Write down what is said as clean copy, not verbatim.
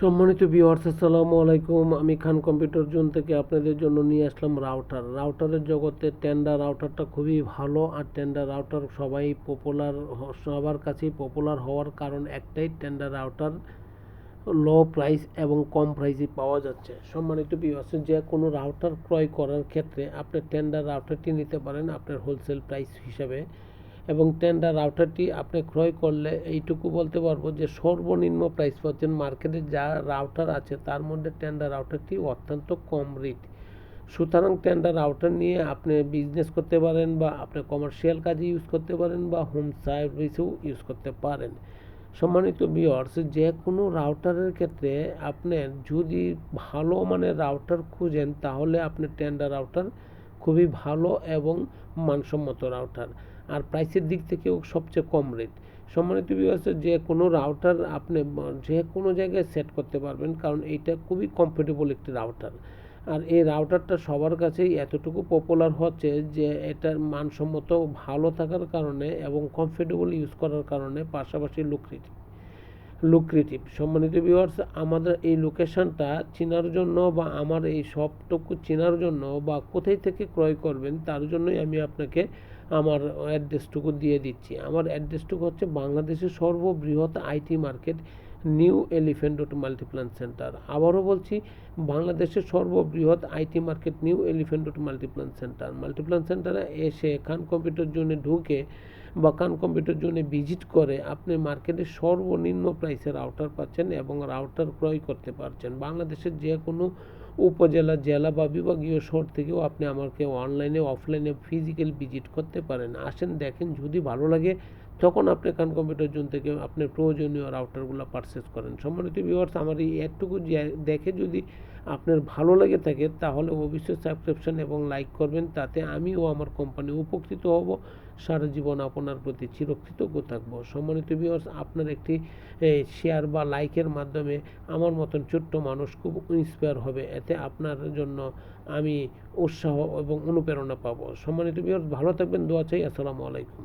সম্মানিত ভিউয়ার্স, আসসালামু আলাইকুম। আমি খান কম্পিউটার জোন থেকে আপনাদের জন্য নিয়ে আসলাম রাউটারের জগতে টেন্ডার রাউটারটা খুবই ভালো। আর টেন্ডার রাউটার সবাই পপুলার, সবার কাছেই পপুলার হওয়ার কারণ একটাই, টেন্ডার রাউটার লো প্রাইস এবং কম প্রাইসে পাওয়া যাচ্ছে। সম্মানিত ভিউয়ার্স, যে কোনো রাউটার ক্রয় করার ক্ষেত্রে আপনি টেন্ডার রাউটারটি নিতে পারেন আপনার হোলসেল প্রাইস হিসাবে। এবং টেন্ডার রাউটারটি আপনি ক্রয় করলে এইটুকু বলতে পারবো যে সর্বনিম্ন প্রাইস পাচ্ছেন। মার্কেটে যা রাউটার আছে তার মধ্যে টেন্ডার রাউটারটি অত্যন্ত কম রেট। সুতরাং টেন্ডার রাউটার নিয়ে আপনি বিজনেস করতে পারেন, বা আপনি কমার্শিয়াল কাজে ইউজ করতে পারেন, বা হোম সার্ভিসেও ইউজ করতে পারেন। সম্মানিত ভিউয়ার্স, যে কোনো রাউটারের ক্ষেত্রে আপনি যদি ভালো মানের রাউটার খুঁজেন তাহলে আপনি টেন্ডার রাউটার খুবই ভালো এবং মানসম্মত রাউটার, আর প্রাইসের দিক থেকেও সবচেয়ে কম রেট। সম্মানিত ভিউয়ার্স, যে কোনো রাউটার আপনি যে কোনো জায়গায় সেট করতে পারবেন, কারণ এইটা খুবই কমফোর্টেবল একটি রাউটার। আর এই রাউটারটা সবার কাছেই এতটুকু পপুলার হচ্ছে যে এটার মানসম্মত ভালো থাকার কারণে এবং কমফোর্টেবল ইউজ করার কারণে, পাশাপাশি লুক্রেটিভ। সম্মানিত ভিউয়ার্স, আমাদের এই লোকেশনটা চেনার জন্য বা আমার এই শপটুকু চেনার জন্য বা কোথায় থেকে ক্রয় করবেন তার জন্যই আমি আপনাকে আমার অ্যাড্রেসটুকু দিয়ে দিচ্ছি। আমার অ্যাড্রেসটুকু হচ্ছে বাংলাদেশের সর্ববৃহৎ IT market, new elephant road Multiplan centre. আবারও বলছি, বাংলাদেশের সর্ববৃহৎ IT market, new elephant road Multiplan সেন্টারে এসে খান কম্পিউটার জোনে ঢুকে বা খান কম্পিউটার জোনে ভিজিট করে আপনি মার্কেটে সর্বনিম্ন প্রাইসে রাউটার পাচ্ছেন এবং রাউটার ক্রয় করতে পারছেন। বাংলাদেশের যে কোনো উপজেলা, জেলা বা বিভাগীয় শহর থেকেও আপনি আমাকে অনলাইনে, অফলাইনে, ফিজিক্যাল ভিজিট করতে পারেন। আসেন, দেখেন, যদি ভালো লাগে তখন আপনি খান কম্পিউটার জোন থেকে আপনার প্রয়োজনীয় রাউটারগুলো পারচেস করেন। সম্মানিত ভিউয়ার্স, আমার এই অ্যাডটুকু দেখে যদি আপনার ভালো লেগে থাকে তাহলে অবশ্যই সাবস্ক্রিপশন এবং লাইক করবেন, তাতে আমি ও আমার কোম্পানি উপকৃত হব। সারা জীবন আপনার প্রতি চিরকৃতজ্ঞ থাকব। সম্মানিত ভিউয়ার্স, আপনার একটি শেয়ার বা লাইকের মাধ্যমে আমার মতন ছোট্ট মানুষ খুব ইন্সপায়ার হবে, এতে আপনার জন্য আমি উৎসাহ এবং অনুপ্রেরণা পাবো। সম্মানিত ভিউয়ার্স, ভালো থাকবেন, দোয়া চাই। আসসালামু আলাইকুম।